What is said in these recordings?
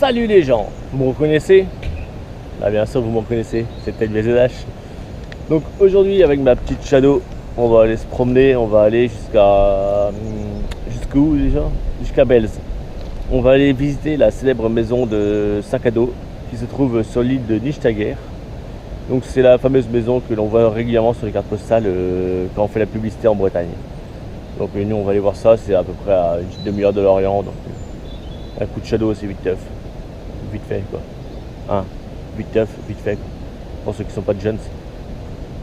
Salut les gens, vous me reconnaissez? Ah bien sûr vous me reconnaissez, c'est peut-être VZH. Donc aujourd'hui avec ma petite Shadow, on va aller se promener, on va aller jusqu'où déjà? Jusqu'à Belz. On va aller visiter la célèbre maison de sac à dos qui se trouve sur l'île de Nichtagher. Donc c'est la fameuse maison que l'on voit régulièrement sur les cartes postales quand on fait la publicité en Bretagne. Donc nous on va aller voir ça, c'est à peu près à une demi-heure de Lorient, donc un coup de Shadow c'est vite teuf. Vite fait quoi. Hein, vite teuf, vite fait quoi. Pour ceux qui sont pas de jeunes.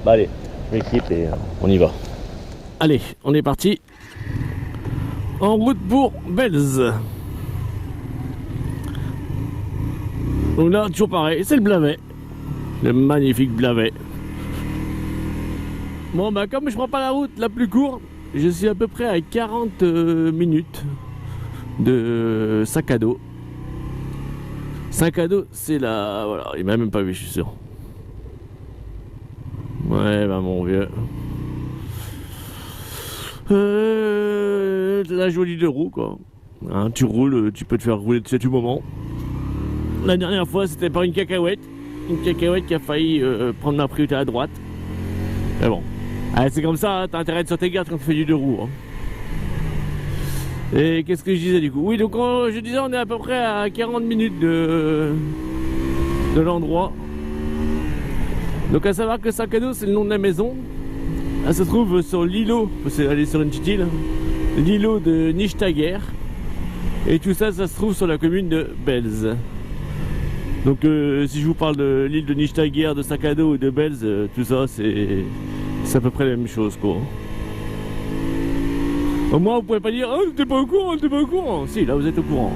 Bah allez, l'équipe et on y va. Allez, on est parti. En route pour Belz. Donc là, toujours pareil, c'est le Blavet. Le magnifique Blavet. Bon bah comme je prends pas la route la plus courte, je suis à peu près à 40 minutes de sac à dos. Sac à dos, c'est la... Voilà, il m'a même pas vu, je suis sûr. Ouais, bah mon vieux. La jolie deux roues, quoi. Hein, tu roules, tu peux te faire rouler dessus à tout moment. La dernière fois, c'était par une cacahuète. Une cacahuète qui a failli prendre ma priorité à droite. Mais bon. Ah, c'est comme ça, hein, t'as intérêt de sur tes gardes quand tu fais du deux roues. Hein. Et qu'est-ce que je disais du coup? Oui, donc je disais on est à peu près à 40 minutes de l'endroit. Donc à savoir que sac à dos c'est le nom de la maison. Elle se trouve sur l'îlot, c'est aller sur une petite île, l'îlot de Nichtagher. Et tout ça, ça se trouve sur la commune de Belz. Donc si je vous parle de l'île de Nichtagher, de sac à dos ou de Belz, tout ça c'est à peu près la même chose quoi. Au moins vous pouvez pas dire oh t'es pas au courant, t'es pas au courant. Si là vous êtes au courant.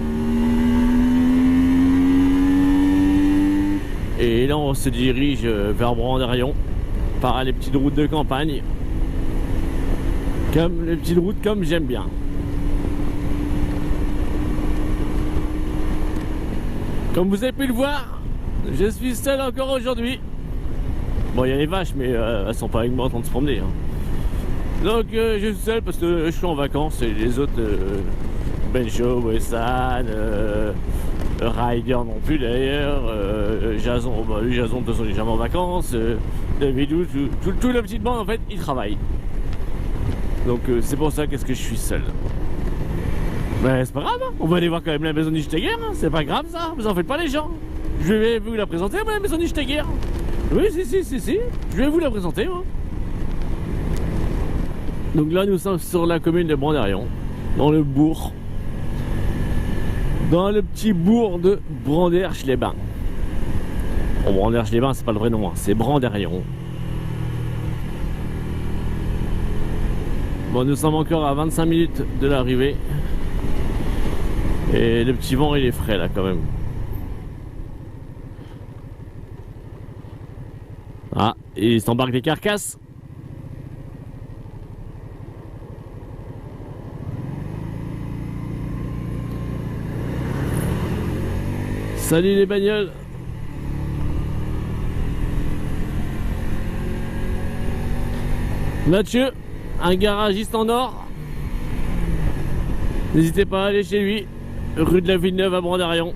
Et là on se dirige vers Brandarion par les petites routes de campagne. Comme les petites routes comme j'aime bien. Comme vous avez pu le voir, je suis seul encore aujourd'hui. Bon il y a les vaches mais elles sont pas avec moi en train de se promener. Hein. Donc je suis seul parce que je suis en vacances et les autres Benjo, Wessan, Ryder non plus d'ailleurs, Jason, bah lui Jason de toute façon il est jamais en vacances, Davidou, tout la petite bande en fait il travaille. Donc c'est pour ça qu'est-ce que je suis seul. Mais c'est pas grave, hein. On va aller voir quand même la maison de Nichtagher, hein. C'est pas grave ça, vous en faites pas les gens. Je vais vous la présenter la maison de Nichtagher. Oui si, je vais vous la présenter moi. Donc là nous sommes sur la commune de Brandarion, dans le bourg. Dans le petit bourg de Branderche-les-Bains. Bon, Branderche-les-Bains c'est pas le vrai nom, hein. C'est Brandarion. Bon nous sommes encore à 25 minutes de l'arrivée. Et le petit vent il est frais là quand même. Ah, il s'embarque des carcasses. Salut les bagnoles. Mathieu, un garagiste en or. N'hésitez pas à aller chez lui, rue de la Villeneuve à Brandarion.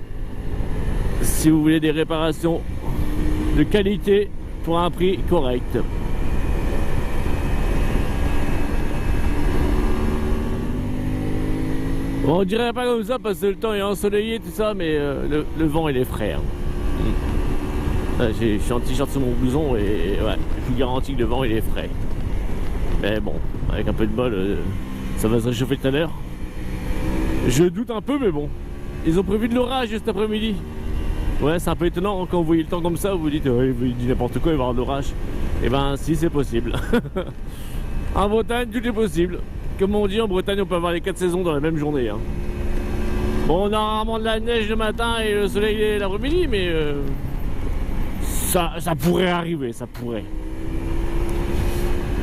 Si vous voulez des réparations de qualité pour un prix correct. Bon, on dirait pas comme ça parce que le temps est ensoleillé tout ça, mais le vent il est frais. Hein. Je suis en t-shirt sur mon blouson et ouais, je vous garantis que le vent il est frais. Mais bon, avec un peu de bol, ça va se réchauffer tout à l'heure. Je doute un peu, mais bon. Ils ont prévu de l'orage cet après-midi. Ouais, c'est un peu étonnant quand vous voyez le temps comme ça, vous vous dites, il dit n'importe quoi, il va y avoir de l'orage. Et ben, si, c'est possible. En Bretagne, tout est possible. Comme on dit, en Bretagne, on peut avoir les 4 saisons dans la même journée. Hein. Bon, on a rarement de la neige le matin et le soleil l'après-midi, mais ça pourrait arriver, ça pourrait.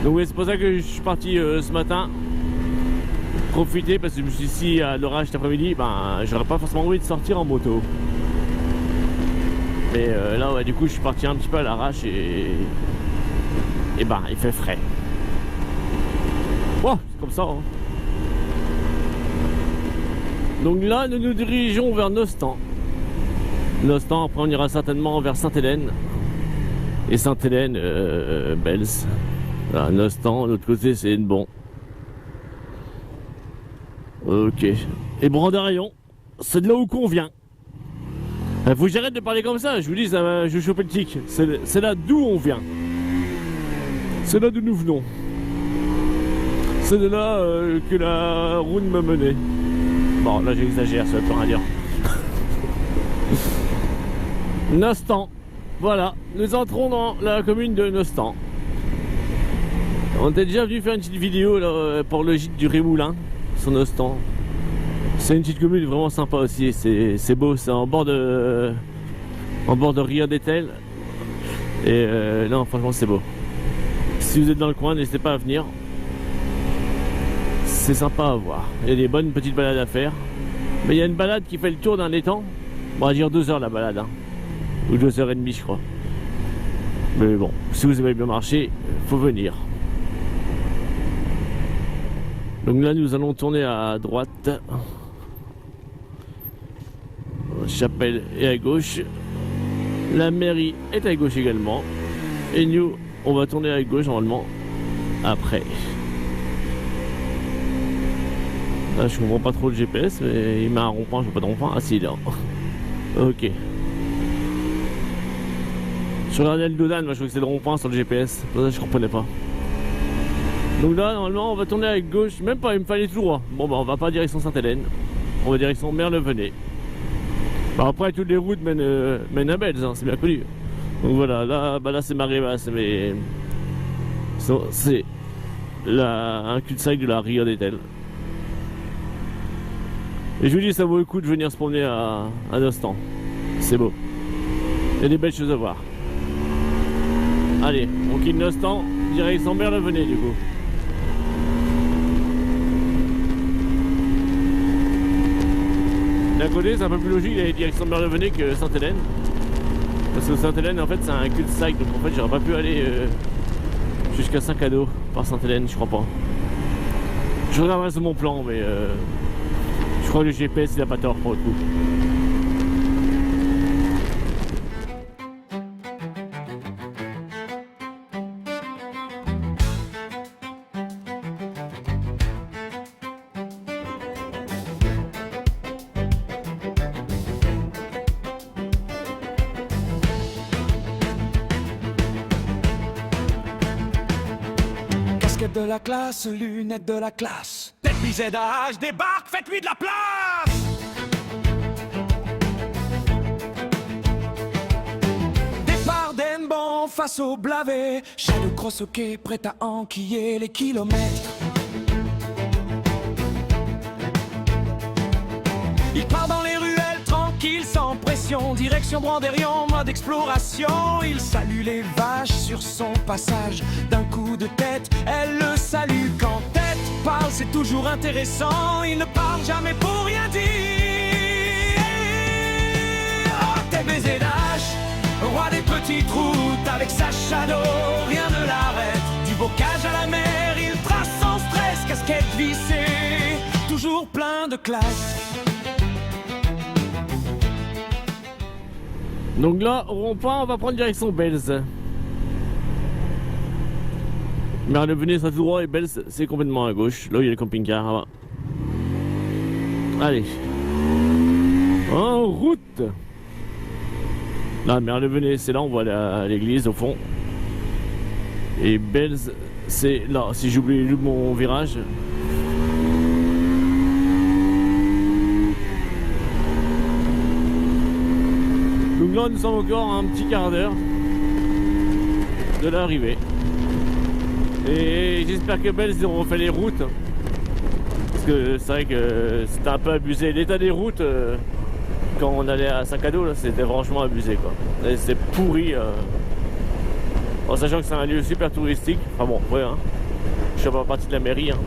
Donc oui, c'est pour ça que je suis parti ce matin. Profiter parce que je me suis dit si à l'orage cet après-midi, ben j'aurais pas forcément envie de sortir en moto. Mais là ouais, du coup je suis parti un petit peu à l'arrache et ben il fait frais. Bon, c'est comme ça. Hein. Donc là nous nous dirigeons vers Nostan. Nostan, après on ira certainement vers Sainte-Hélène. Et Sainte-Hélène, Belz. Voilà, Nostan, l'autre côté c'est Hennebon. Ok. Et Brandaraillon, c'est de là où qu'on vient. Faut que j'arrête de parler comme ça, je vous dis, ça va, je vais choper le tic. C'est là d'où on vient. C'est là d'où nous venons. C'est de là que la route m'a mené. Bon, là j'exagère, ça veut pas rien dire. Nostan. Voilà, nous entrons dans la commune de Nostan. On était déjà venu faire une petite vidéo là, pour le gîte du Rémoulin sur Nostan. C'est une petite commune vraiment sympa aussi, c'est beau, c'est en bord de Ria d'Etel. Et non, franchement c'est beau. Si vous êtes dans le coin, n'hésitez pas à venir. C'est sympa à voir. Il y a des bonnes petites balades à faire. Mais il y a une balade qui fait le tour d'un étang. On va dire 2 heures la balade, hein. Ou 2h30 je crois. Mais bon, si vous aimez bien marcher, faut venir. Donc là nous allons tourner à droite. Chapelle est à gauche. La mairie est à gauche également. Et nous, on va tourner à gauche normalement après. Là je comprends pas trop le GPS, mais il m'a un rond-point, je vois pas de rond-point. Ah si, là. Ok. Je regardais le Dodan, moi je crois que c'est le rond-point sur le GPS. Ça je comprenais pas. Donc là normalement on va tourner à gauche. Même pas, il me fallait tout droit. Bon bah on va pas direction Sainte-Hélène. On va direction Merlevenez. Bah, après toutes les routes mènent à Belz, hein, c'est bien connu. Donc voilà, là, bah, là c'est marée basse, mais c'est un cul-de-sac de la Ria d'Etel. Et je vous dis, ça vaut le coup de venir se promener à Nostan. C'est beau. Il y a des belles choses à voir. Allez, on quitte Nostan, direction Merlevenez du coup. D'un côté, c'est un peu plus logique d'aller direction de Merlevenez que Sainte-Hélène. Parce que Sainte-Hélène, en fait, c'est un cul-de-sac. Donc, en fait, j'aurais pas pu aller jusqu'à Saint-Cado par Sainte-Hélène, je crois pas. Je regarderai sur mon plan, mais je crois que le GPS, il a pas tort pour le coup. Casquette de la classe, lunettes de la classe. Tête BZH débarque, faites-lui de la place. Départ d'Hennebon face au Blavet. Chat de cross au quai, prêt à enquiller les kilomètres. Il part dans les ruelles tranquille, sans pression. Direction Brandérion, mode exploration. Il salue les vaches sur son passage. D'un coup de tête, elle le salue. Quand tête parle, c'est toujours intéressant. Il ne parle jamais pour rien dire. Oh, TBZH, roi des petites routes. Avec sa shadow, rien ne l'arrête. Du bocage à la mer, il trace sans stress. Casquette vissée, toujours plein de classe. Donc là, au rond-point, on va prendre direction Belz. Merlevenez sera tout droit et Belz, c'est complètement à gauche. Là, il y a le camping-car. Là-bas. Allez. En route. Là, Merlevenez, c'est là, on voit l'église au fond. Et Belz, c'est là. Si j'oublie mon virage. Donc là, nous sommes encore à un petit quart d'heure de l'arrivée. Et j'espère que Belz, ils auront refait les routes. Parce que c'est vrai que c'était un peu abusé. L'état des routes, quand on allait à Saint-Cado, c'était franchement abusé, quoi. C'était pourri. En sachant que c'est un lieu super touristique. Enfin bon, ouais, hein. Je suis pas partie de la mairie. Hein.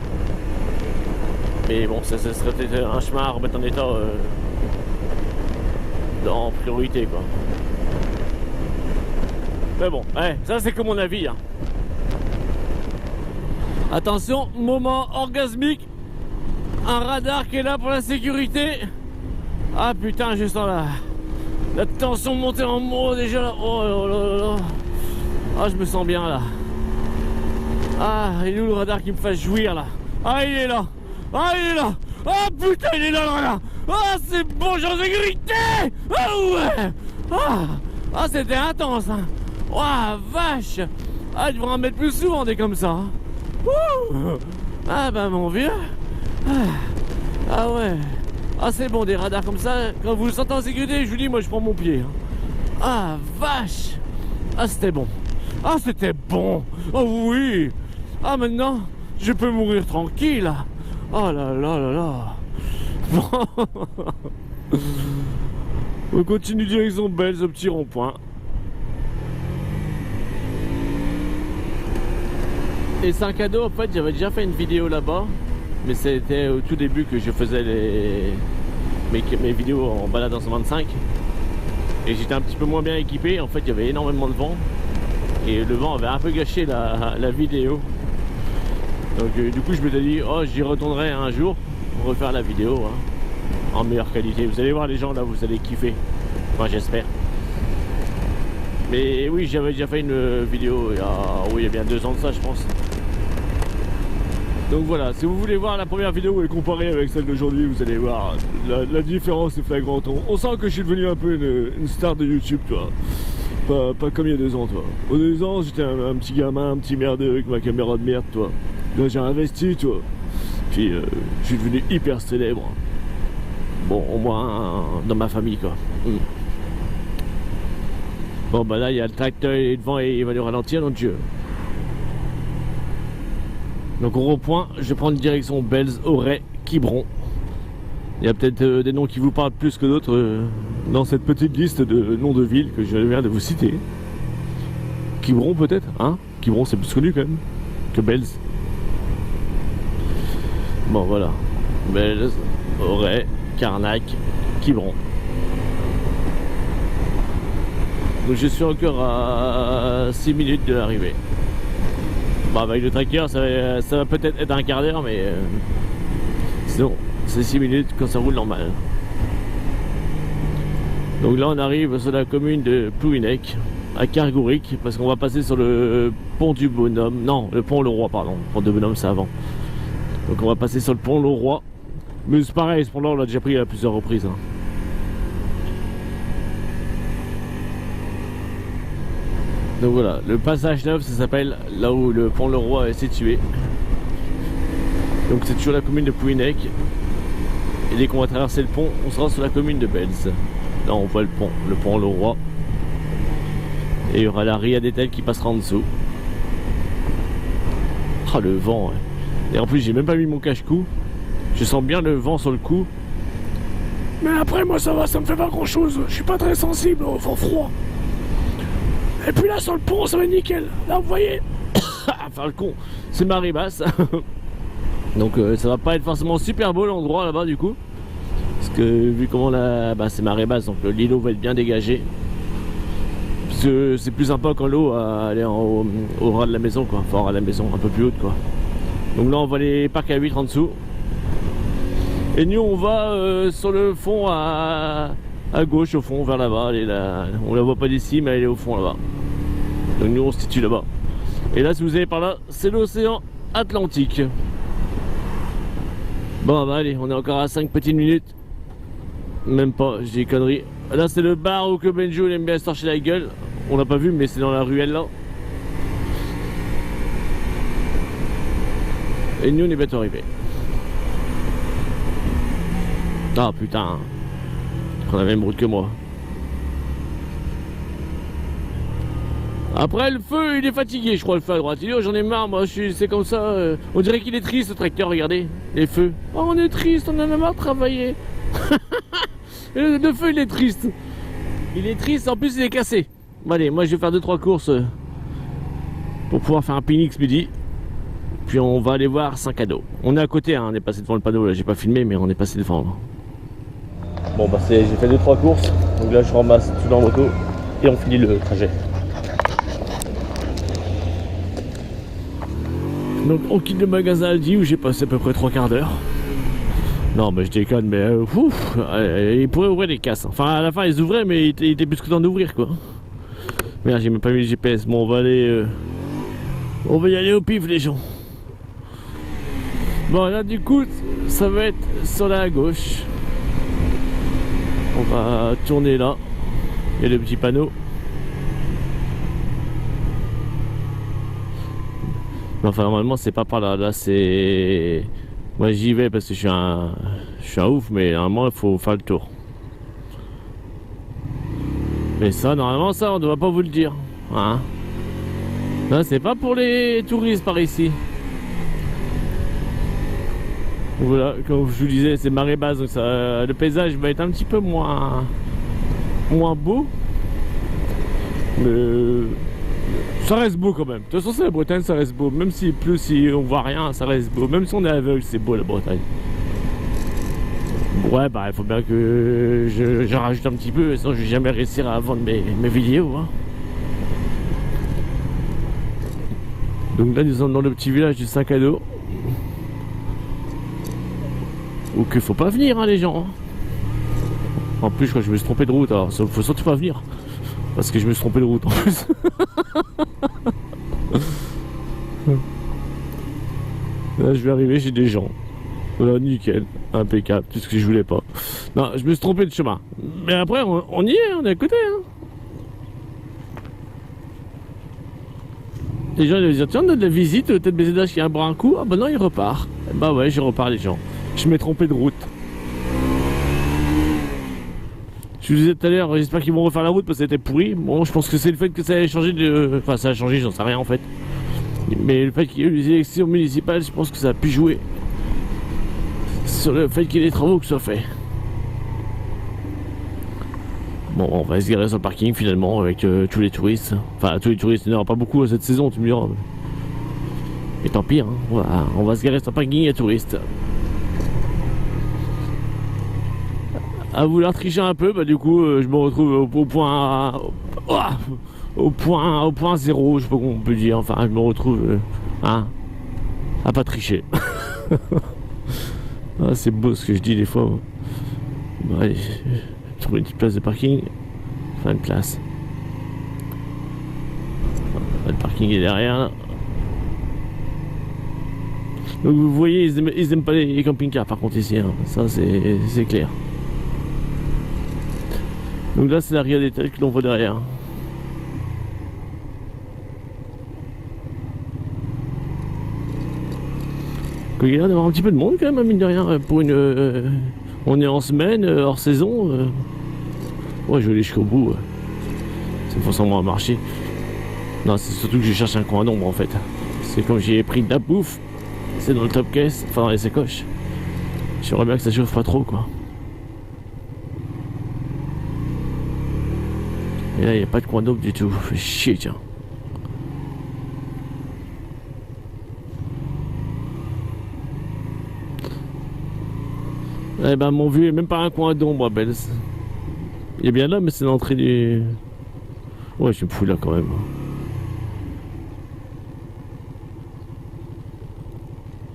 Mais bon, ça serait peut-être un chemin à remettre en état. En priorité quoi. Mais bon, ouais, ça c'est que mon avis hein. Attention, moment orgasmique. Un radar qui est là pour la sécurité. Ah putain, juste en là. La tension montée en moi déjà là. Oh là là là. Ah, je me sens bien là. Ah, il est où le radar qui me fasse jouir là? Ah, il est là. Ah, il est là. Ah putain, il est là le radar. Ah, c'est bon, j'en ai grité. Ah ouais. Ah, c'était intense hein. Oh vache. Ah, je devrais en mettre plus souvent des comme ça. Ouh. Ah bah mon vieux. Ah ouais. Ah c'est bon des radars comme ça. Quand vous le sentez en sécurité, je vous dis moi je prends mon pied. Ah vache. Ah c'était bon. Ah c'était bon. Oh oui. Ah maintenant je peux mourir tranquille. Oh là là là là. On continue direction Belz au petit rond-point. Et c'est un cadeau, en fait, j'avais déjà fait une vidéo là-bas, mais c'était au tout début que je faisais mes vidéos en balade en 125. Et j'étais un petit peu moins bien équipé, en fait, il y avait énormément de vent. Et le vent avait un peu gâché la vidéo. Donc du coup, je m'étais dit, oh, j'y retournerai un jour pour refaire la vidéo hein, en meilleure qualité. Vous allez voir les gens là, vous allez kiffer. Enfin, j'espère. Mais oui, j'avais déjà fait une vidéo il y a bien 2 ans de ça, je pense. Donc voilà, si vous voulez voir la première vidéo et comparer avec celle d'aujourd'hui, vous allez voir, la différence est flagrante. On sent que je suis devenu un peu une star de YouTube, toi. Pas comme il y a 2 ans, toi. Au 2 ans, j'étais un petit gamin, un petit merdeux avec ma caméra de merde, toi. Là, j'ai investi, toi. Puis, je suis devenu hyper célèbre. Bon, au moins dans ma famille, quoi. Bon, bah là, il y a le tracteur devant et il va nous ralentir, donc Dieu. Donc au rond-point, je vais prendre direction Belz, Auray, Quiberon. Il y a peut-être des noms qui vous parlent plus que d'autres dans cette petite liste de noms de villes que je viens de vous citer. Quiberon peut-être, hein? Quiberon c'est plus connu quand même que Belz. Bon voilà, Belz, Auray, Carnac, Quiberon. Donc je suis encore à 6 minutes de l'arrivée. Bah avec le tracker ça va peut-être être un quart d'heure mais sinon c'est 6 minutes quand ça roule normal. Donc là on arrive sur la commune de Plouhinec à Cargouric parce qu'on va passer sur le pont du Bonhomme. Non, le pont Le Roi pardon. Le pont de Bonhomme c'est avant. Donc on va passer sur le pont Le Roi. Mais c'est pareil, ce pont là on l'a déjà pris à plusieurs reprises hein. Donc voilà, le passage neuf, ça s'appelle là où le pont Le Roi est situé. Donc c'est toujours la commune de Plouhinec. Et dès qu'on va traverser le pont, on sera sur la commune de Belz. Là on voit le pont Le Roi. Et il y aura la Ria d'Etel qui passera en dessous. Ah le vent ouais. Et en plus j'ai même pas mis mon cache-cou. Je sens bien le vent sur le cou. Mais après moi ça va, ça me fait pas grand chose. Je suis pas très sensible au vent froid. Et puis là sur le pont ça va nickel. Là vous voyez. Enfin le con, c'est marée basse. Donc ça va pas être forcément super beau l'endroit là-bas du coup. Parce que vu comment c'est marée basse, donc l'îlot va être bien dégagé. Parce que c'est plus sympa quand l'eau elle est au ras de la maison quoi. Enfin au ras de la maison, un peu plus haute quoi. Donc là on va les parcs à 8 en dessous. Et nous on va sur le fond à gauche au fond vers là-bas. On la voit pas d'ici mais elle est au fond là-bas. Donc nous on se situe là-bas. Et là si vous allez par là, c'est l'océan Atlantique. Bon bah allez, on est encore à 5 petites minutes. Même pas, j'ai des conneries. Là c'est le bar où que Benjo aime bien se torcher la gueule. On l'a pas vu mais c'est dans la ruelle là. Et nous on est bientôt arrivés. Ah putain, on a la même route que moi. Après le feu il est fatigué je crois le feu à droite. Il dit oh, j'en ai marre moi, c'est comme ça. On dirait qu'il est triste le tracteur, regardez. Les feux. Oh on est triste, on en a marre de travailler. Le feu il est triste. Il est triste, en plus il est cassé. Bon allez, moi je vais faire 2-3 courses pour pouvoir faire un pique-nique ce midi. Puis on va aller voir Saint-Cado. On est à côté, hein, on est passé devant le panneau là, j'ai pas filmé mais on est passé devant. Bon bah j'ai fait 2-3 courses. Donc là je ramasse tout dans la moto et on finit le trajet. Donc on quitte le magasin Aldi où j'ai passé à peu près 3 quarts d'heure. Non, mais je déconne, mais ils pourraient ouvrir les casses. Enfin, à la fin, ils ouvraient, mais il était plus que temps d'ouvrir, quoi. Merde, j'ai même pas mis le GPS. Bon, on va aller... on va y aller au pif, les gens. Bon, là, du coup, ça va être sur la gauche. On va tourner là. Il y a le petit panneau. Mais enfin, normalement, c'est pas par là. Là, c'est... Moi, j'y vais parce que je suis un ouf, mais normalement, il faut faire le tour. Mais ça, normalement, ça, on ne doit pas vous le dire. Hein? Là, c'est pas pour les touristes par ici. Voilà, comme je vous disais, c'est marée basse, donc ça, le paysage va être un petit peu moins beau. Mais ça reste beau quand même. De toute façon, c'est la Bretagne, ça reste beau. Même s'il pleut, si on voit rien, ça reste beau. Même si on est aveugle, c'est beau la Bretagne. Ouais, bah il faut bien que je rajoute un petit peu, sinon je vais jamais réussir à vendre mes vidéos. Hein. Donc là, nous sommes dans le petit village du Saint-Cado. Ou qu'il faut pas venir, hein, les gens. En plus, je crois que je me suis trompé de route, alors il faut surtout pas venir. Parce que je me suis trompé de route en plus. Là, je vais arriver chez des gens. Là, nickel, impeccable, tout ce que je voulais pas. Non, je me suis trompé de chemin. Mais après, on y est, on est à côté. Hein. Les gens ils vont dire, tiens, on a de la visite, peut-être BZH qui a un coup. Ah bah non, il repart. Bah ouais, je repars les gens. Je m'ai trompé de route. Je vous disais tout à l'heure, j'espère qu'ils vont refaire la route parce que c'était pourri. Bon, je pense que c'est le fait que ça a changé de... Enfin, ça a changé, j'en sais rien en fait. Mais le fait qu'il y ait eu les élections municipales, je pense que ça a pu jouer sur le fait qu'il y ait des travaux qui soient faits. Bon, on va se garer sur le parking finalement avec tous les touristes. Enfin, tous les touristes, il n'y en aura pas beaucoup cette saison, tu me diras. Mais tant pis, hein. On va se garer sur le parking à touristes. À vouloir tricher un peu, bah du coup, je me retrouve au point 0, je sais pas comment on peut dire. Enfin, je me retrouve à pas tricher. Ah, c'est beau ce que je dis des fois. Bon, allez, trouver une petite place de parking. Enfin, une place. Le parking est derrière là. Donc vous voyez, ils aiment pas les camping-cars par contre ici. Hein. Ça, c'est clair. Donc là, c'est la Ria des Tels que l'on voit derrière. Il y a l'air d'avoir un petit peu de monde quand même, mine de rien, pour une... on est en semaine, hors saison. Ouais, je vais aller jusqu'au bout. Ça me force à marcher. Non, c'est surtout que je cherche un coin d'ombre en fait. C'est comme j'ai pris de la bouffe. C'est dans le top caisse, enfin dans les sacoches. J'aimerais bien que ça chauffe pas trop quoi. Et là, il n'y a pas de coin d'ombre du tout. Fait chier, tiens. Eh ben, mon vieux, même pas un coin d'ombre, belle. Il est bien là, mais c'est l'entrée du... Ouais, je me fous là quand même.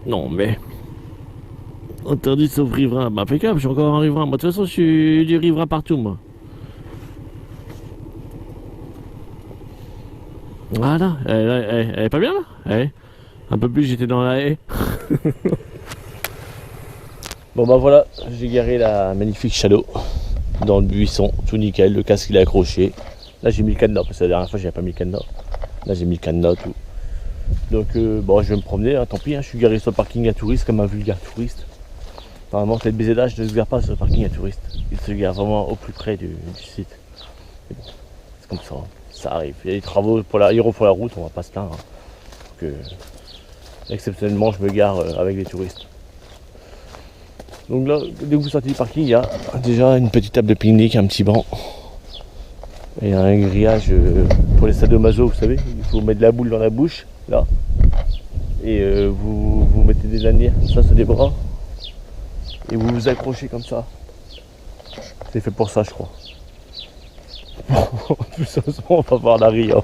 Non, mais... Interdit sauf riverain. Bah, impeccable, je suis encore un riverain. Moi, de toute façon, je suis du riverain partout, moi. Voilà, elle est pas bien là. Un peu plus, j'étais dans la haie. Bon bah voilà, j'ai garé la magnifique Shadow dans le buisson, tout nickel, le casque il est accroché. Là j'ai mis le cadenas, parce que la dernière fois j'avais pas mis le cadenas. Là j'ai mis le cadenas, tout. Donc bon, je vais me promener, hein, tant pis, hein, je suis garé sur le parking à touristes comme un vulgaire touriste. Apparemment le BZH ne se gare pas sur le parking à touristes. Il se gare vraiment au plus près du site. Mais bon, c'est comme ça, hein. Ça arrive. Il y a des travaux pour la route, on va pas se plaindre. Hein. Donc, exceptionnellement je me gare avec les touristes. Donc là, dès que vous sortez du parking, il y a déjà une petite table de pique-nique, un petit banc. Et un grillage pour les sadomaso, vous savez, il faut mettre de la boule dans la bouche, là. Et vous mettez des lanières comme ça sur des bras. Et vous vous accrochez comme ça. C'est fait pour ça, je crois. Plus sérieusement, on va voir la Ria.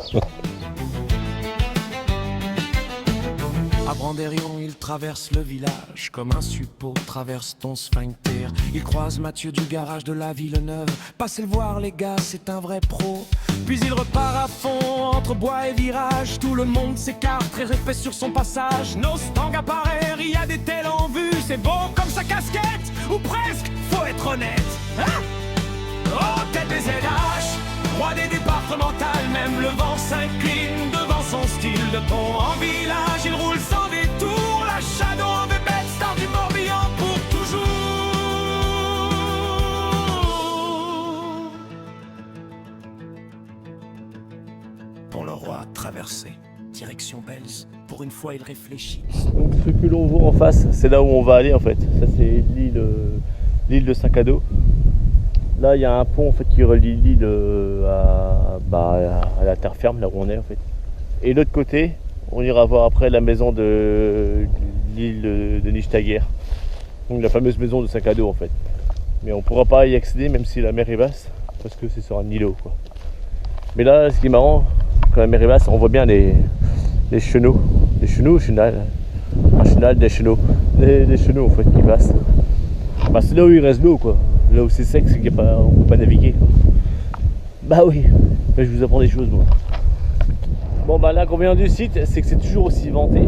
Brandérion, il traverse le village comme un suppôt traverse ton sphincter. Il croise Mathieu du garage de la Villeneuve. Passez le voir les gars, c'est un vrai pro. Puis il repart à fond entre bois et virage. Tout le monde s'écarte, très épais sur son passage. Nos Stang apparaît, il y a des tels en vue. C'est beau comme sa casquette, ou presque, faut être honnête. Hein? Oh, tête des ZH, roi des départementales. Même le vent s'incline devant son style de pont. En village, il roule sans détour. La Shadow en bébête, star du Morbihan pour toujours. Pont le Roi traversé, direction Belz. Pour une fois, il réfléchit. Donc ce que l'on voit en face, c'est là où on va aller en fait. Ça c'est l'île de Saint-Cado. Là il y a un pont en fait qui relie l'île à la terre ferme, là où on est en fait. Et de l'autre côté, on ira voir après la maison de l'île de Nichtagher. Donc la fameuse maison de Saint-Cado en fait. Mais on pourra pas y accéder même si la mer est basse, parce que c'est sur un îlot quoi. Mais là ce qui est marrant, quand la mer est basse, on voit bien les chenaux. Des chenaux ou chenal? Un chenal, des chenaux. Des chenaux en fait qui passent. Bah, c'est là où il reste l'eau quoi. Là où c'est sec, c'est qu'on ne peut pas naviguer quoi. Bah oui, mais je vous apprends des choses moi. Bon bah l'inconvénient du site, c'est que c'est toujours aussi venté.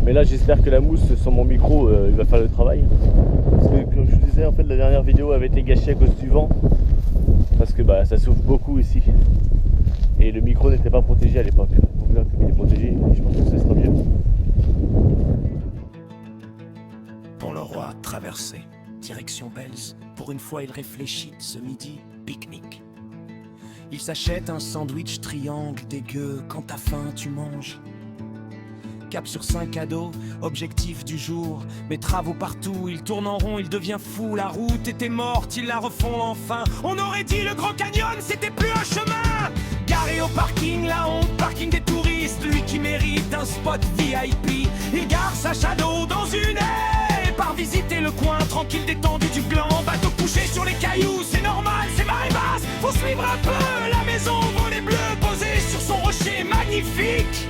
Mais là j'espère que la mousse sur mon micro il va faire le travail. Parce que comme je vous disais en fait la dernière vidéo avait été gâchée à cause du vent. Parce que bah ça souffle beaucoup ici. Et le micro n'était pas protégé à l'époque. Donc là comme il est protégé, je pense que ça sera mieux. Pont le Roi traversé, direction Belz. Pour une fois il réfléchit, ce midi, pique-nique. Il s'achète un sandwich triangle dégueu, quand t'as faim tu manges. Cap sur Saint-Cado, objectif du jour. Mes travaux partout, il tourne en rond, il devient fou. La route était morte, ils la refont enfin. On aurait dit le Grand Canyon, c'était plus un chemin. Garé au parking, la honte, parking des touristes. Lui qui mérite un spot VIP. Il gare sa Shadow dans une haie. Part visiter le coin, tranquille détendu du gland. Bateau couché sur les cailloux, c'est normal, c'est marée basse. Faut suivre un peu la maison, volet bleu posée sur son rocher magnifique.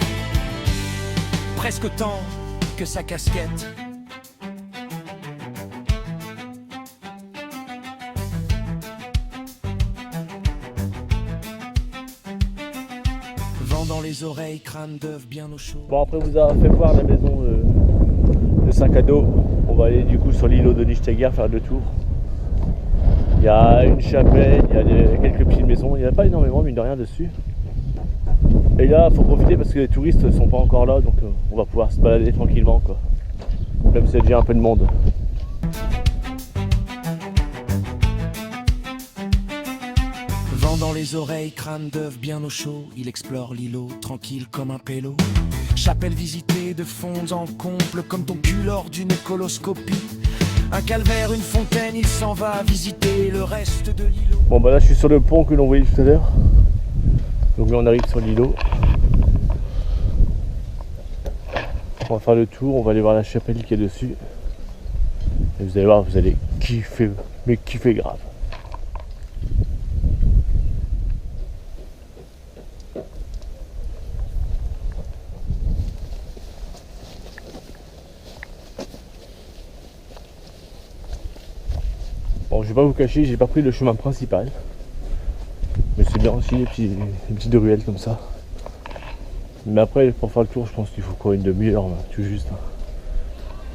Presque autant que sa casquette. Vent dans les oreilles, crâne d'œuf bien au chaud. Bon après vous avez fait voir la maison de Saint-Cado. On va aller du coup sur l'îlot de Nichtagher faire le tour. Il y a une chapelle, il y a quelques petites maisons, il n'y en a pas énormément mine de rien dessus. Et là il faut profiter parce que les touristes ne sont pas encore là, donc on va pouvoir se balader tranquillement quoi. Même si c'est déjà un peu de monde. Vent dans les oreilles, crâne d'œuf bien au chaud. Il explore l'îlot, tranquille comme un pélo. Chapelle visitée de fonds en comble, comme ton cul lors d'une coloscopie. Un calvaire, une fontaine, il s'en va visiter le reste de l'îlot. Bon bah là je suis sur le pont que l'on voyait tout à l'heure. Donc là on arrive sur l'îlot. On va faire le tour, on va aller voir la chapelle qui est dessus. Et vous allez voir, vous allez kiffer, mais kiffer grave. Bon, je vais pas vous cacher, j'ai pas pris le chemin principal. Mais c'est bien aussi les petites ruelles comme ça. Mais après, pour faire le tour, je pense qu'il faut quoi, une demi-heure, tout juste.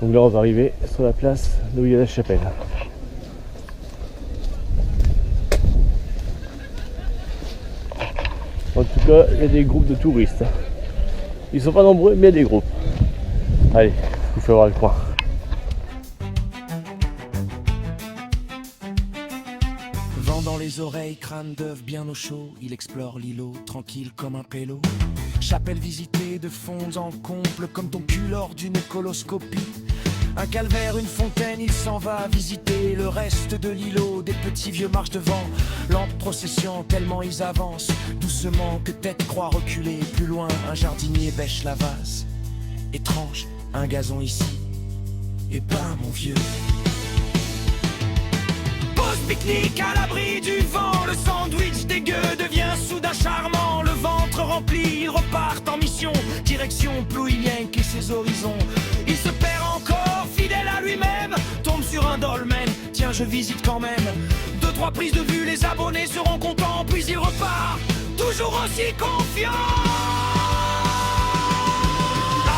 Donc là, on va arriver sur la place où il y a la chapelle. En tout cas, il y a des groupes de touristes. Ils sont pas nombreux, mais il y a des groupes. Allez, je vous fais voir le coin. Vent dans les oreilles, crâne d'œuf bien au chaud. Il explore l'îlot, tranquille comme un pélo. Chapelle visitée de fonds en comble, comme ton cul lors d'une coloscopie. Un calvaire, une fontaine, il s'en va visiter le reste de l'îlot. Des petits vieux marchent devant, lente procession, tellement ils avancent. Doucement que tête croit reculer. Plus loin, un jardinier bêche la vase. Étrange, un gazon ici. Et ben mon vieux. Pause pique-nique à l'abri du vent. Le sandwich dégueu devient soudain charmant. Le ventre rempli, ils repartent en mission. Direction Blue Yank et ses horizons. je visite quand même. 2-3 prises de vue, les abonnés seront contents. Puis il repart, toujours aussi confiant.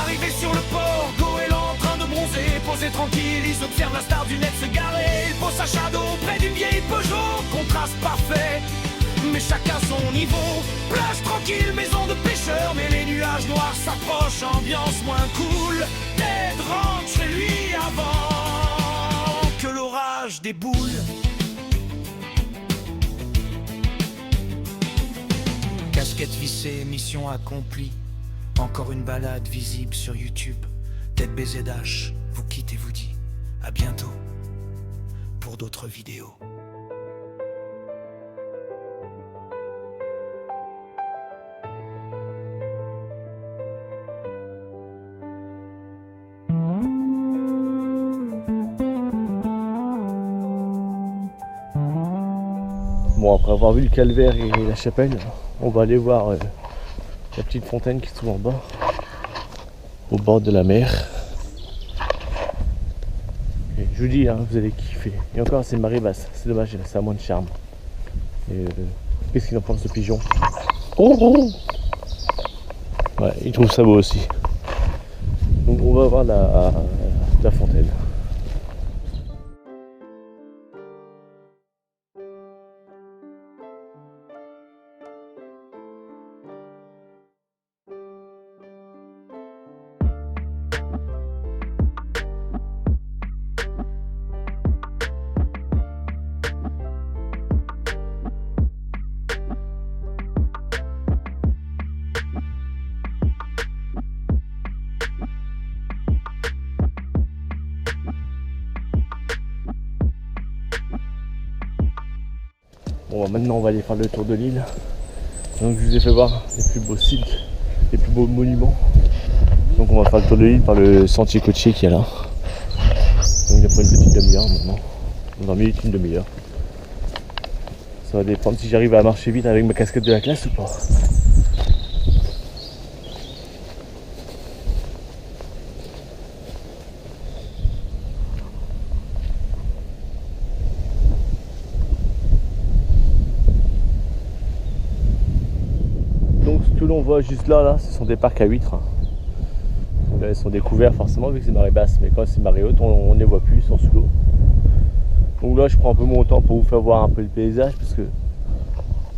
Arrivé sur le port, goéland en train de bronzer. Posé tranquille, ils observent la star du net se garer. Il pose sa shadow près d'une vieille Peugeot. Contraste parfait, mais chacun son niveau. Plage tranquille, maison de pêcheur, mais les nuages noirs s'approchent, ambiance moins cool. Ted rentre chez lui avant que l'orage déboule. Casquette vissée, mission accomplie. Encore une balade visible sur YouTube. Ted BZH vous quitte et vous dit à bientôt pour d'autres vidéos. Bon, après avoir vu le calvaire et la chapelle, on va aller voir la petite fontaine qui se trouve en bas, au bord de la mer. Et je vous dis, hein, vous allez kiffer. Et encore, c'est marée basse, c'est dommage, ça a moins de charme. Et qu'est-ce qu'il en pense, ce pigeon? Ouais, il trouve ça beau aussi. Donc on va voir la fontaine. Bon, maintenant on va aller faire le tour de l'île. Donc je vous ai fait voir les plus beaux sites, les plus beaux monuments. Donc on va faire le tour de l'île par le sentier côtier qui est là. Donc il y a pour une petite demi-heure maintenant. Dans 20 minutes, une demi-heure. Ça va dépendre si j'arrive à marcher vite avec ma casquette de la classe ou pas. Tout l'on voit juste là, ce sont des parcs à huîtres. Là, ils sont découverts forcément vu que c'est marée basse, mais quand c'est marée haute, on ne les voit plus, ils sont sous l'eau. Donc là, je prends un peu mon temps pour vous faire voir un peu le paysage parce que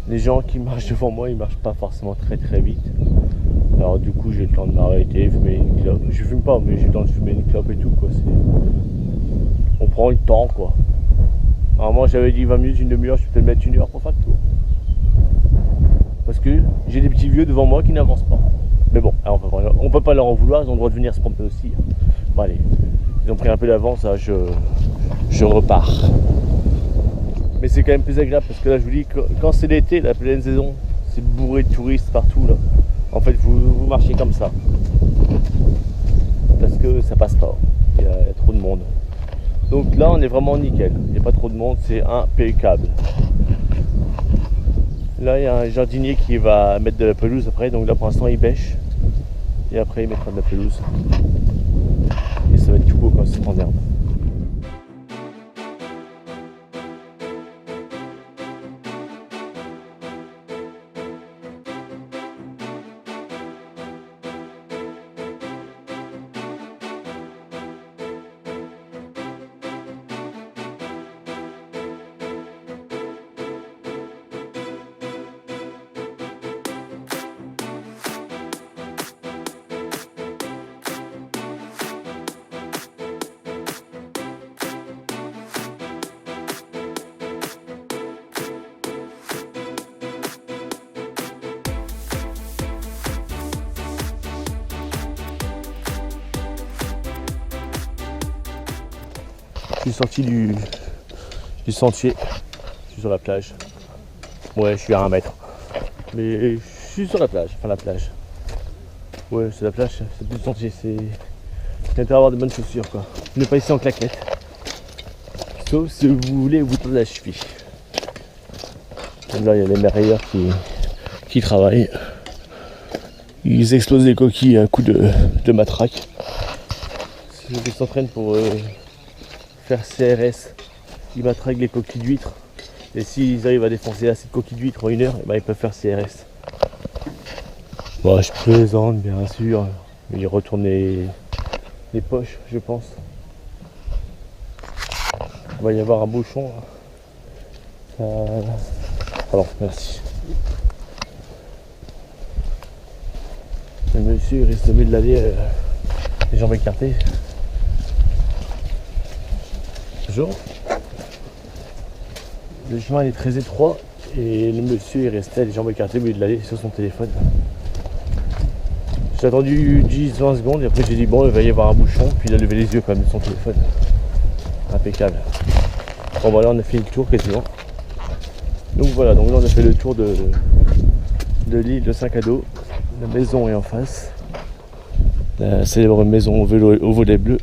les gens qui marchent devant moi, ils marchent pas forcément très vite. Alors du coup, j'ai le temps de m'arrêter, fumer une clope. Je fume pas, mais j'ai le temps de fumer une clope et tout quoi. On prend le temps quoi. Normalement, j'avais dit 20 minutes, une demi-heure, je peux peut-être mettre 1 heure pour faire le tour. Parce que j'ai des petits vieux devant moi qui n'avancent pas. Mais bon, alors on peut pas leur en vouloir, ils ont le droit de venir se promener aussi. Bon allez, ils ont pris un peu d'avance, je repars. Mais c'est quand même plus agréable parce que là je vous dis, quand c'est l'été, la pleine saison, c'est bourré de touristes partout là. En fait vous marchez comme ça. Parce que ça passe pas, il y a trop de monde. Donc là on est vraiment nickel, il n'y a pas trop de monde, c'est impeccable. Là, il y a un jardinier qui va mettre de la pelouse après. Donc là, pour l'instant, il bêche. Et après, il mettra de la pelouse. Et ça va être tout beau quand c'est en herbe. Je suis sorti du sentier, je suis sur la plage. Ouais, je suis à 1 mètre. Mais je suis sur la plage, enfin la plage. Ouais, c'est la plage, c'est plus le sentier, c'est... Il y a intérêt à avoir de bonnes chaussures quoi. Vous n'êtes pas ici en claquette. Sauf si vous voulez vous tendre la cheville. Là, il y a les mareyeurs qui travaillent. Ils explosent les coquilles à un coup de matraque. Ils s'entraînent pour faire CRS, qui matraquent les coquilles d'huîtres. Et s'ils arrivent à défoncer assez de coquilles d'huîtres en 1 heure, ils peuvent faire CRS. Bon, je plaisante bien sûr, mais ils retournent les poches, je pense. Il va y avoir un bouchon là. Alors, merci. Le monsieur il risque de mieux de l'aller les jambes écartées. Bonjour. Le chemin est très étroit et le monsieur il restait les jambes écartées au milieu de l'aller sur son téléphone. J'ai attendu 10-20 secondes et après j'ai dit bon il va y avoir un bouchon, puis il a levé les yeux quand même de son téléphone. Impeccable. Bon voilà, on a fait le tour quasiment. Donc voilà, donc là on a fait le tour de l'île de Saint-Cado. La maison est en face. La célèbre maison au volet bleu.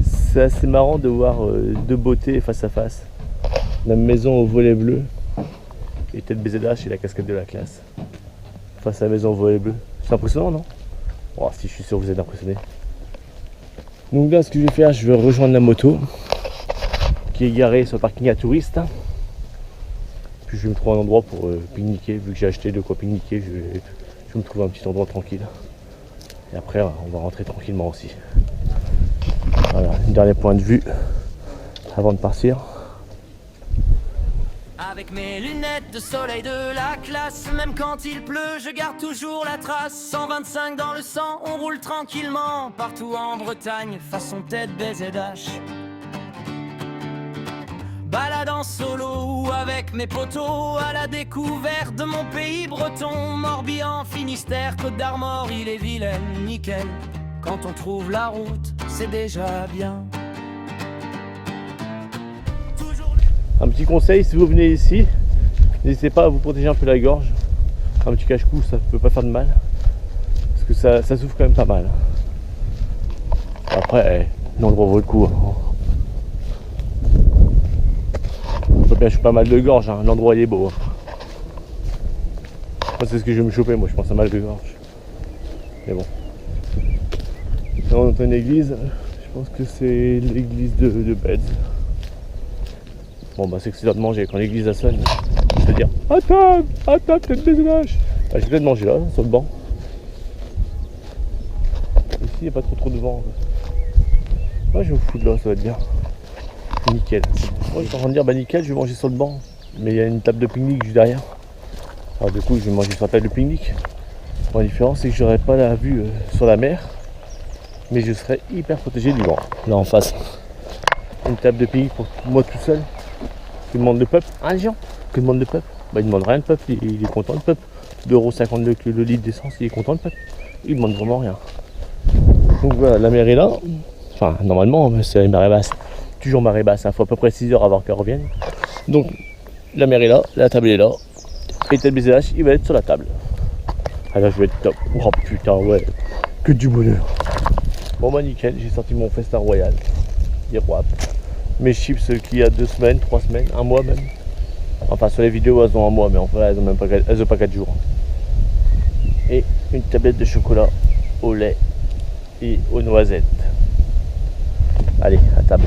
C'est assez marrant de voir deux beautés face à face. La maison au volet bleu et tête BZH et la cascade de la classe. Face à la maison au volet bleu. C'est impressionnant, non? Oh, si, je suis sûr que vous êtes impressionné. Donc là, ce que je vais faire, je vais rejoindre la moto qui est garée sur le parking à touristes. Puis je vais me trouver un endroit pour pique-niquer. Vu que j'ai acheté de quoi pique-niquer, je vais me trouver un petit endroit tranquille. Et après, on va rentrer tranquillement aussi. Voilà, un dernier point de vue avant de partir. Avec mes lunettes de soleil de la classe, même quand il pleut, je garde toujours la trace. 125 dans le sang, on roule tranquillement partout en Bretagne, façon tête BZH. Balade en solo ou avec mes potos à la découverte de mon pays breton. Morbihan, Finistère, Côte d'Armor, Ille-et-Vilaine, nickel. Quand on trouve la route, c'est déjà bien. Un petit conseil, si vous venez ici, n'hésitez pas à vous protéger un peu la gorge. Un petit cache-cou, ça peut pas faire de mal. Parce que ça souffre quand même pas mal. Après, l'endroit vaut le coup. Je suis pas mal de gorge, hein. L'endroit il est beau. C'est ce que je vais me choper, moi je pense à mal de gorge. Mais bon. Là on entend une église, je pense que c'est l'église de Beds. Bon bah c'est que c'est l'heure de manger, quand l'église sonne, je vais dire attends, peut-être des vaches. Bah, j'ai peut-être mangé là, sur le banc. Ici il n'y a pas trop de vent. Moi je me fous de là, ça va être bien. Nickel. Moi je suis en train de dire bah nickel, je vais manger sur le banc. Mais il y a une table de pique-nique juste derrière. Alors du coup je vais manger sur la table de pique-nique. Bon, la différence c'est que j'aurai pas la vue sur la mer. Mais je serai hyper protégé du vent. Là en face. Une table de pique-nique pour moi tout seul. Que demande le peuple? Hein les gens? Que demande le peuple? Bah il demande rien le peuple, il est content le peuple. 2,50 € le litre d'essence, il est content le peuple. Il demande vraiment rien. Donc voilà, la mer est là. Enfin normalement c'est la marée basse. Toujours marée basse, il faut à peu près 6 heures avant qu'elle revienne. Donc la mer est là, la table est là. Et tel BZH, il va être sur la table. Alors je vais être top. Oh putain ouais, que du bonheur. Bon bah nickel, j'ai sorti mon festin royal. Il est roi. Mes chips qu'il y a 2 semaines, 3 semaines, 1 mois même. Enfin sur les vidéos elles ont 1 mois, mais en vrai elles ont pas 4 jours. Et une tablette de chocolat au lait et aux noisettes. Allez, à table.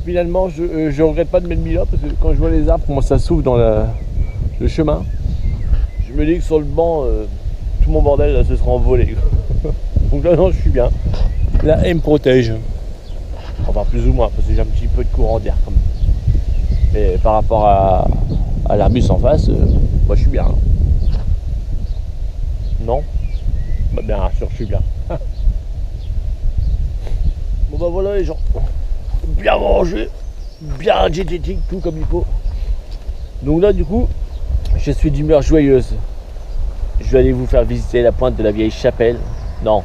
Finalement je regrette pas de m'être mis là parce que quand je vois les arbres, comment ça s'ouvre dans le chemin, je me dis que sur le banc, tout mon bordel là, ce sera envolé. Donc là non, je suis bien. Là elle me protège. Enfin plus ou moins, parce que j'ai un petit peu de courant d'air quand même. Et par rapport à l'Airbus en face, moi je suis bien. Non? Bah bien sûr je suis bien. Bon bah voilà les gens. Bien mangé, bien diététique, tout comme il faut. Donc là du coup, je suis d'humeur joyeuse. Je vais aller vous faire visiter la pointe de la vieille chapelle. Non.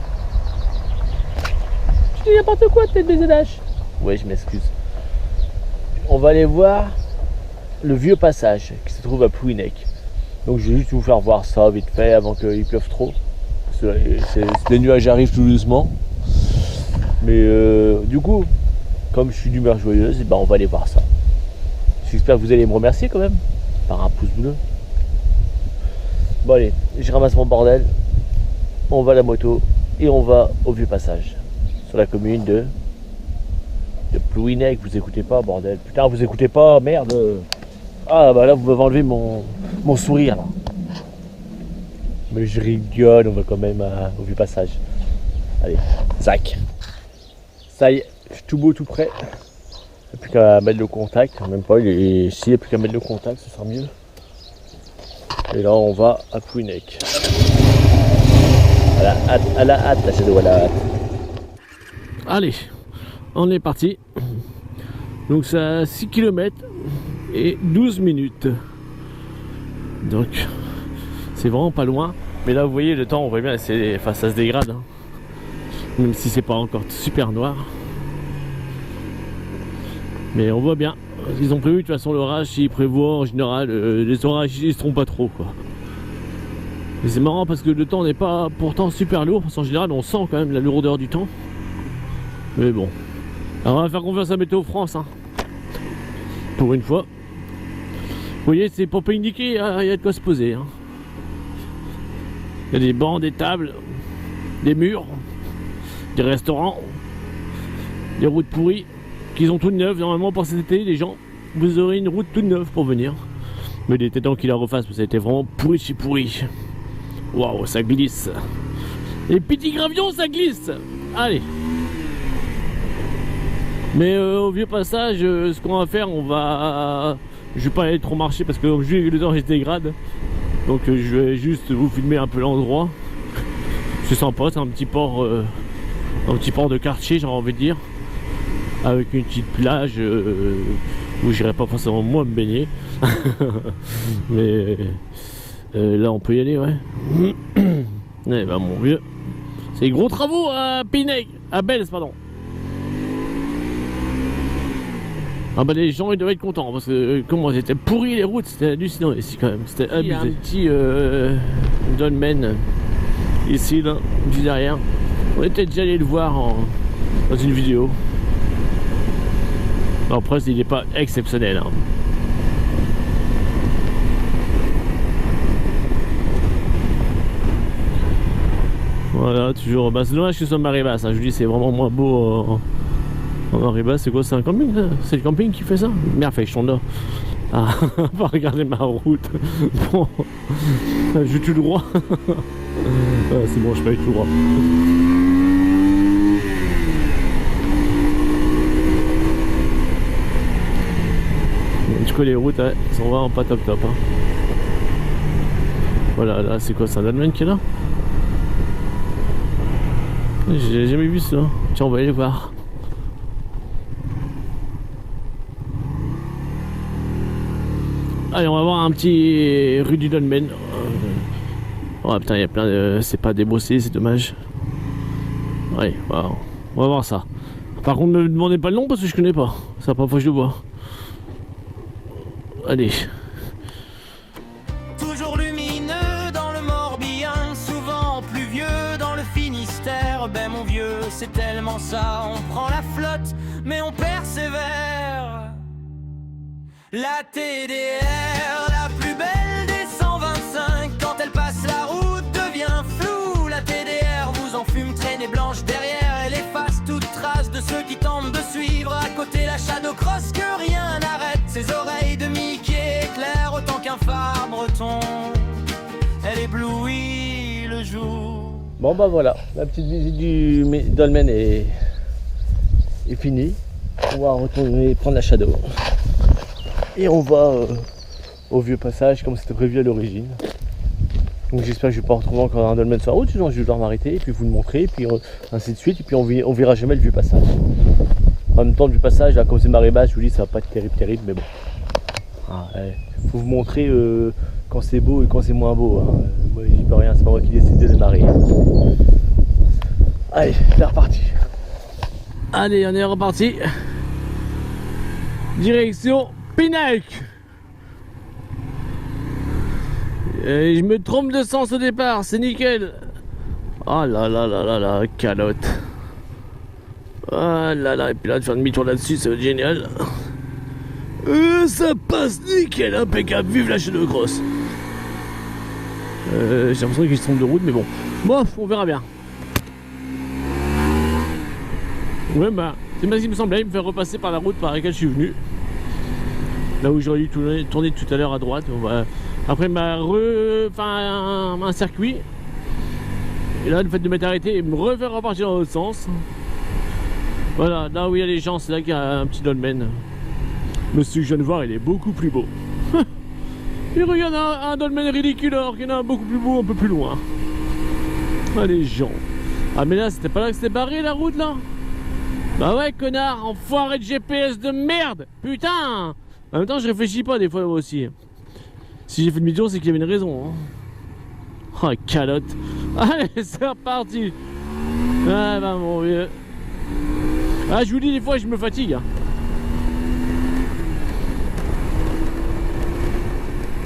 Je dis n'importe quoi, tête BZH. Oui, je m'excuse. On va aller voir le vieux passage qui se trouve à Plouhinec. Donc je vais juste vous faire voir ça vite fait avant qu'il pleuve trop. Parce que les nuages arrivent tout doucement. Mais du coup, comme je suis d'humeur joyeuse, on va aller voir ça. J'espère que vous allez me remercier quand même par un pouce bleu. Bon allez, je ramasse mon bordel. On va à la moto et on va au vieux passage sur la commune de De Plouhinec, vous écoutez pas, bordel. Putain, vous écoutez pas, merde. Ah bah là, vous m'avez enlevé mon sourire là. Mais je rigole, on va quand même au vieux passage. Allez, zac. Ça y est, je suis tout beau, tout prêt. Il n'y a plus qu'à mettre le contact. Même pas, s'il n'y a plus qu'à mettre le contact, ce sera mieux. Et là, on va à Plouhinec. À la hâte, la Shadow, à la hâte. Allez, on est parti. Donc ça a 6 km et 12 minutes. Donc c'est vraiment pas loin. Mais là vous voyez le temps, on voit bien, ça se dégrade. Hein. Même si c'est pas encore super noir. Mais on voit bien. Ils ont prévu de toute façon l'orage, s'ils prévoient en général, les orages ils se trompent pas trop quoi. Et c'est marrant parce que le temps n'est pas pourtant super lourd, parce qu'en général on sent quand même la lourdeur du temps. Mais bon. Alors on va faire confiance à Météo France. Hein. Pour une fois. Vous voyez, c'est pour pas indiquer, il y a de quoi se poser. Hein. Il y a des bancs, des tables, des murs, des restaurants, des routes pourries, qu'ils ont toutes neuves. Normalement pour cet été, les gens, vous aurez une route toute neuve pour venir. Mais il était temps qu'ils la refassent, parce que ça a été vraiment pourri chez pourri. Waouh, ça glisse. Les petits gravions, ça glisse. Allez. Mais au vieux passage, ce qu'on va faire, je vais pas aller trop marcher parce que le temps il se dégrade. Donc je vais juste vous filmer un peu l'endroit. C'est sympa, c'est un petit port de quartier, j'ai envie de dire. Avec une petite plage où j'irai pas forcément moi me baigner. Mais là on peut y aller, ouais. Eh ben mon vieux. C'est des gros travaux à Plouhinec, à Belz, pardon. Ah bah les gens ils devaient être contents parce que comment c'était pourri les routes, c'était hallucinant ici quand même, c'était abusé. Il y a un petit dolmen ici là, juste derrière. On était déjà allé le voir dans une vidéo. Après il n'est pas exceptionnel. Hein. Voilà, toujours. Bah, c'est dommage que ce soit Maribas, hein. Je vous dis c'est vraiment moins beau. Maribas, c'est quoi? C'est un camping? C'est le camping qui fait ça? Merde, fait que je suis là. Ah, on va regarder ma route. Bon, je vais tout droit. Ah, c'est bon, je peux aller tout droit. Du coup, les routes, ouais, sont vraiment pas top top. Hein. Voilà, là, c'est quoi? C'est un dolmen qui est là? J'ai jamais vu ça. Tiens, on va aller voir. Allez, on va voir un petit rue du Dolmen. Oh putain, il y a plein de... C'est pas débrossé, c'est dommage. Ouais, wow. On va voir ça. Par contre, ne me demandez pas le nom parce que je connais pas. C'est la première fois que je le vois. Allez. Toujours lumineux dans le Morbihan, souvent pluvieux dans le Finistère. Ben mon vieux, c'est tellement ça, on prend la flotte, mais on persévère. La TDR, la plus belle des 125, quand elle passe la route devient floue. La TDR vous enfume, traînée blanche derrière, elle efface toute trace de ceux qui tentent de suivre. À côté la Shadow Cross que rien n'arrête, ses oreilles de Mickey éclairent autant qu'un phare breton. Elle éblouit le jour. Bon bah voilà, la petite visite du dolmen est finie. On va retourner prendre la Shadow. Et on va au vieux passage comme c'était prévu à l'origine. Donc j'espère que je vais pas retrouver encore un dolmen sur la route, sinon je vais devoir m'arrêter et puis vous le montrer, et puis ainsi de suite, et puis on verra jamais le vieux passage. En même temps le vieux passage, là comme c'est marée basse, je vous dis ça va pas être terrible, mais bon. Ah, faut vous montrer quand c'est beau et quand c'est moins beau. Hein. Moi j'y peux rien, c'est pas moi qui décide de démarrer. Allez, c'est reparti. Allez, on est reparti. Direction Plouhinec. Je me trompe de sens au départ, c'est nickel. Oh là là là là là, calotte. Oh là là, et puis là, de faire demi-tour là-dessus, ça va être génial. Ça passe nickel, impeccable, vive la Shadow Cross. J'ai l'impression qu'ils se trompent de route, mais bon. Bof, on verra bien. Ouais, bah, C'est bien ce qu'il me semblait, il me fait repasser par la route par laquelle je suis venu. Là où j'aurais dû tourner tout à l'heure à droite. Après il m'a un circuit. Et là le fait de m'être arrêté, il me refait repartir dans l'autre sens. Voilà, là où il y a les gens, c'est là qu'il y a un petit dolmen. Monsieur que je viens de voir, il est beaucoup plus beau. Il regarde un dolmen ridicule alors qu'il y en a un beaucoup plus beau un peu plus loin. Ah les gens. Ah mais là c'était pas là que c'était barré la route là. Bah ouais connard, enfoiré de GPS de merde. Putain. En même temps je réfléchis pas des fois moi aussi. Si j'ai fait demi-tour c'est qu'il y avait une raison hein. Oh calotte. Allez c'est reparti. Ah bah mon vieux. Ah je vous dis des fois je me fatigue hein.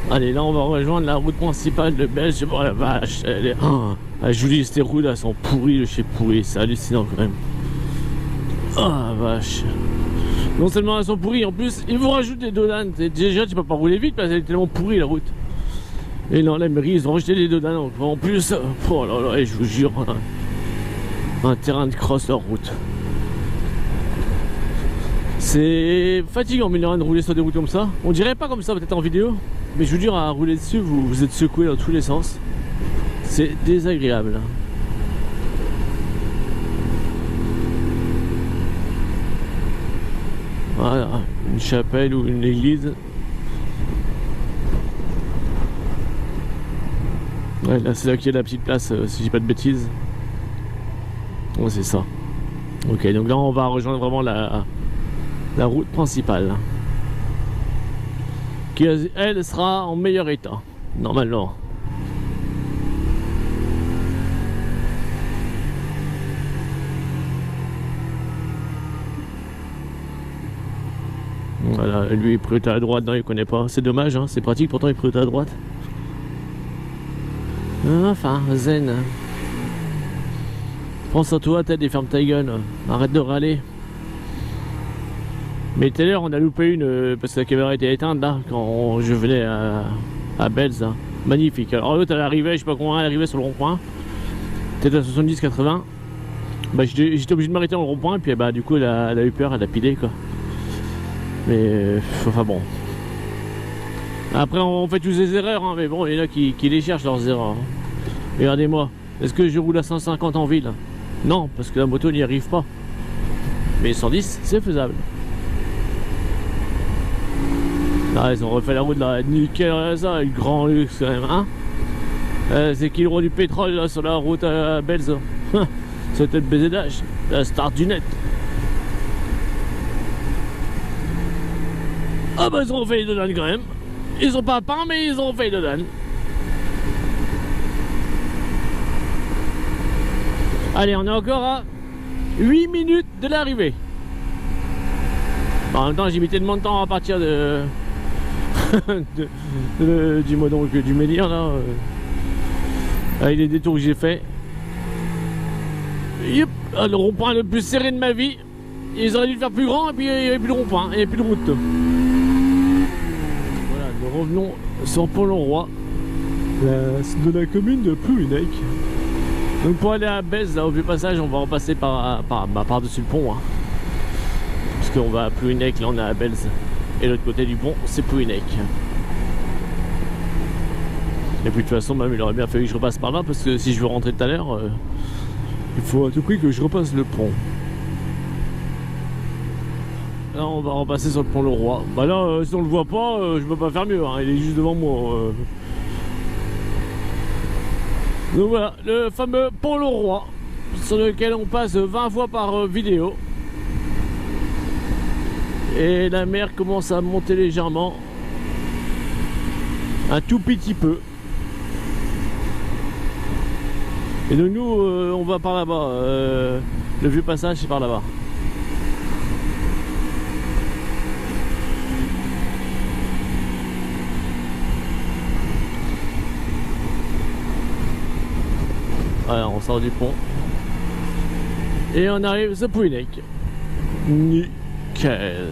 Allez là on va rejoindre la route principale de Belge. Oh la vache elle est... Oh, ah, je vous dis ces routes là sont pourries de chez pourries. C'est hallucinant quand même. Oh la vache. Non seulement elles sont pourries, en plus ils vous rajoutent des dodanes. Déjà tu peux pas rouler vite parce qu'elle est tellement pourrie la route. Et non la mairie ils ont rajouté des dodanes en plus. Oh là là je vous jure un terrain de cross leur route. C'est fatigant mine de rien de rouler sur des routes comme ça. On dirait pas comme ça peut-être en vidéo. Mais je vous jure à rouler dessus vous êtes secoué dans tous les sens. C'est désagréable. Voilà, une chapelle ou une église. Ouais, là c'est là qu'il y a la petite place, si je dis pas de bêtises. Ouais, c'est ça. Ok, donc là on va rejoindre vraiment la route principale. Qui elle sera en meilleur état, normalement. Voilà, lui il priorité à droite, non il connaît pas, c'est dommage hein, c'est pratique pourtant il priorité à droite. Enfin, zen. Pense à toi tête et ferme ta gueule, arrête de râler. Mais tout à l'heure on a loupé une parce que la caméra était éteinte là quand je venais à Belz, hein. Magnifique. Alors l'autre elle arrivait, je sais pas comment elle arrivait sur le rond-point. Peut-être à 70-80. Bah j'étais obligé de m'arrêter dans le rond-point et puis bah du coup elle a eu peur, elle a pilé quoi. Mais enfin bon. Après on fait tous des erreurs hein, mais bon il y en a qui les cherchent leurs erreurs. Hein. Regardez-moi, est-ce que je roule à 150 en ville? Non, parce que la moto n'y arrive pas. Mais 110 c'est faisable. Là ils ont refait la route là, nickel ça, le grand luxe quand même hein. C'est qu'ils roulent du pétrole là sur la route à Belz. C'était le BZH, la star du net. Ah bah ils ont fait les dodanes quand même. Ils ont pas peint mais ils ont fait les dodanes. Allez on est encore à 8 minutes de l'arrivée. En même temps j'ai mis tellement de temps à partir de dis-moi donc du Ménir là avec les détours que j'ai fait. Yep, le rond-point le plus serré de ma vie. Ils auraient dû le faire plus grand et puis il n'y avait plus de rond-point, il n'y avait plus de route. Voilà, nous revenons sur Pont-le-Roi de la commune de Plouhinec. Donc pour aller à Belz, là au vieux passage, on va repasser par-dessus le pont. Hein. Parce qu'on va à Plouhinec, là on est à Belz. Et l'autre côté du pont, c'est Plouhinec. Et puis de toute façon, même il aurait bien fallu que je repasse par là, parce que si je veux rentrer tout à l'heure, il faut à tout prix que je repasse le pont. Là on va repasser sur le pont Le Roi. Bah là, si on le voit pas, je peux pas faire mieux, hein. Il est juste devant moi. Donc voilà, le fameux pont Le Roi, sur lequel on passe 20 fois par vidéo. Et la mer commence à monter légèrement. Un tout petit peu. Et donc nous, on va par là-bas. Le vieux passage, c'est par là-bas. Voilà, on sort du pont. Et on arrive à Plouhinec. Nickel.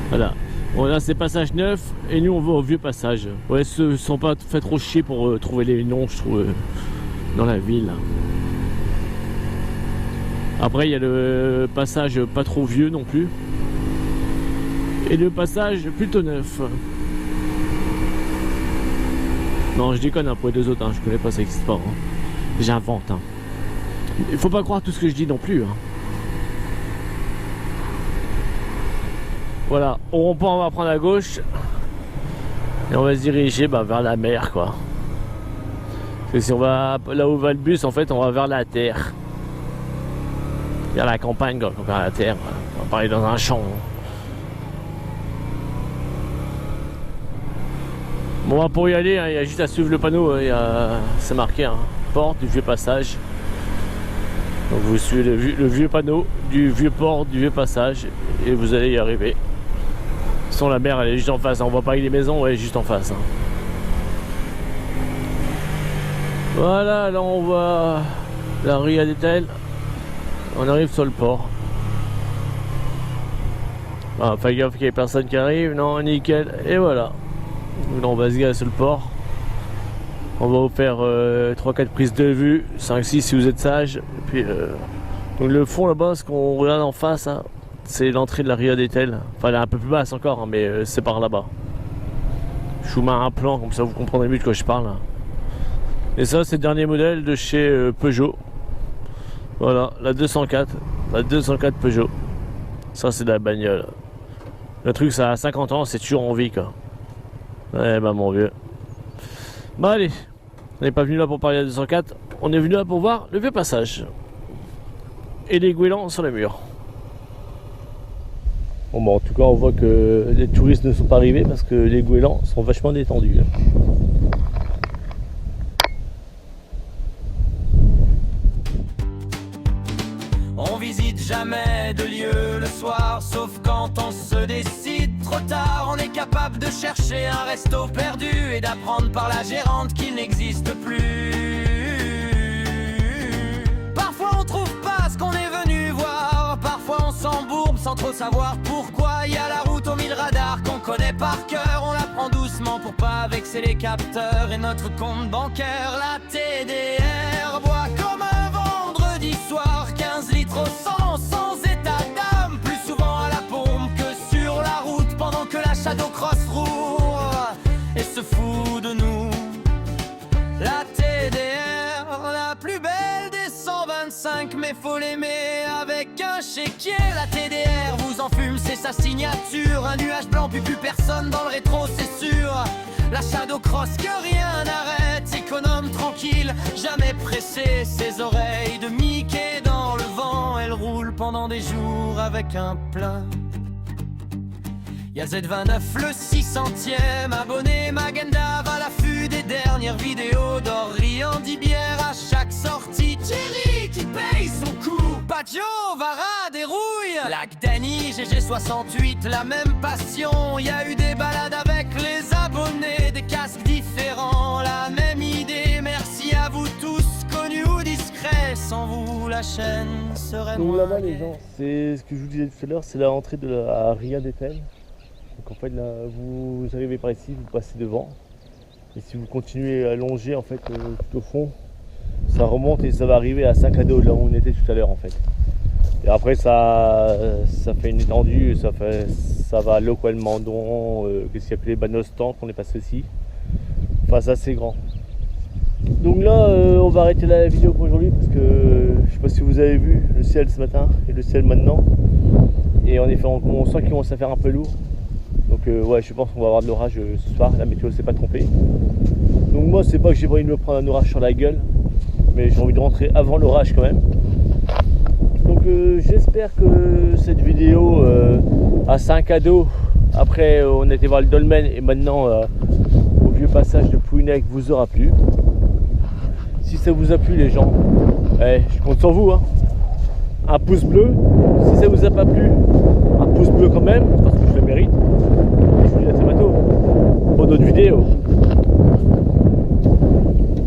Voilà. Bon là c'est passage 9 et nous on va au vieux passage. Ouais, se sont pas fait trop chier pour trouver les noms je trouve dans la ville. Après il y a le passage pas trop vieux non plus. Et le passage plutôt neuf. Non, je déconne pour les deux autres, hein. Je connais pas, ça existe pas. Hein. J'invente. Hein. Il faut pas croire tout ce que je dis non plus. Hein. Voilà, au rond-point on va prendre à gauche. Et on va se diriger vers la mer quoi. Parce que si on va là où va le bus, en fait on va vers la terre. Vers la campagne quoi, vers la terre. On va parler dans un champ. Bon, pour y aller, hein, il y a juste à suivre le panneau, c'est marqué, hein, porte du vieux passage. Donc vous suivez le vieux panneau du vieux port du vieux passage et vous allez y arriver. Sans la mer, elle est juste en face, hein, on voit pas les maisons, elle est juste en face. Hein. Voilà, là on voit la Ria d'Etel. On arrive sur le port. Ah, fais gaffe qu'il n'y ait personne qui arrive, non, nickel, et voilà. Donc là on va se garer sur le port. On va vous faire 3-4 prises de vue, 5-6 si vous êtes sage. Et puis donc le fond là-bas, ce qu'on regarde en face, hein, c'est l'entrée de la Ria d'Etel. Enfin elle est un peu plus basse encore, hein, mais c'est par là-bas. Je vous mets un plan, comme ça vous comprendrez mieux de quoi je parle. Et ça c'est le dernier modèle de chez Peugeot. Voilà, la 204 Peugeot. Ça c'est de la bagnole. Le truc ça a 50 ans, c'est toujours en vie quoi. Ouais bah mon vieux. Bah allez, on n'est pas venu là pour parler de la 204, on est venu là pour voir le vieux passage. Et les goélands sur les murs. Bon bah en tout cas on voit que les touristes ne sont pas arrivés parce que les goélands sont vachement détendus. On visite jamais de lieu le soir, sauf quand on se décide trop tard. On est capable de chercher un resto perdu et d'apprendre par la gérante qu'il n'existe plus. Parfois on trouve pas ce qu'on est venu voir, parfois on s'embourbe sans trop savoir pourquoi. Y a la route aux 1000 radars qu'on connaît par cœur, on la prend doucement pour pas vexer les capteurs. Et notre compte bancaire, la TDR, boit comme un vendredi soir, 15 litres au 100 sans état d'âme, plus souvent à la pompe que sur la route, pendant que la Shadow Cross roule et se fout de nous. La TDR, la plus belle des 125, mais faut l'aimer avec un chéquier. La TDR vous enfume, c'est sa signature, un nuage blanc puis plus personne dans le rétro c'est sûr. La Shadow Cross que rien n'arrête, économe, tranquille, jamais pressée, ses oreilles de Mickey dans le vent, elle roule pendant des jours avec un plein. Y'a Z29 le 600e abonné, Magendav à l'affût des dernières vidéos d'Orient dit bière à chaque sortie. Thierry qui paye son coup, Paggio, Vara, dérouille, Lac Danny, GG68, la même passion. Y'a eu des balades avec les abonnés, des casques différents, la même idée. Merci à vous tous, connus ou discrets, sans vous la chaîne serait Donc moins là-bas les gaie. gens, c'est ce que je vous disais tout à l'heure, c'est la entrée de la Ria d'Etel. Donc en fait là, vous arrivez par ici, vous passez devant. Et si vous continuez à longer en fait tout au fond, ça remonte et ça va arriver à Saint-Cado, là où on était tout à l'heure en fait. Et après ça fait une étendue, ça va à Locoel-Mandon, qu'est-ce qu'il y a appelé Banostan qu'on est passé aussi. Enfin c'est assez grand. Donc là on va arrêter la vidéo pour aujourd'hui parce que je sais pas si vous avez vu le ciel ce matin et le ciel maintenant. Et en effet on sent qu'il commence à faire un peu lourd. Donc ouais je pense qu'on va avoir de l'orage ce soir, la météo s'est pas trompée. Donc moi c'est pas que j'ai envie de me prendre un orage sur la gueule, mais j'ai envie de rentrer avant l'orage quand même. Donc j'espère que cette vidéo à Saint-Cado, après on était voir le dolmen et maintenant au vieux passage de Pouinec vous aura plu. Si ça vous a plu les gens, je compte sur vous hein. Un pouce bleu, si ça vous a pas plu, un pouce bleu quand même, parce que je le mérite. Et je vous dis à très bientôt pour d'autres vidéos.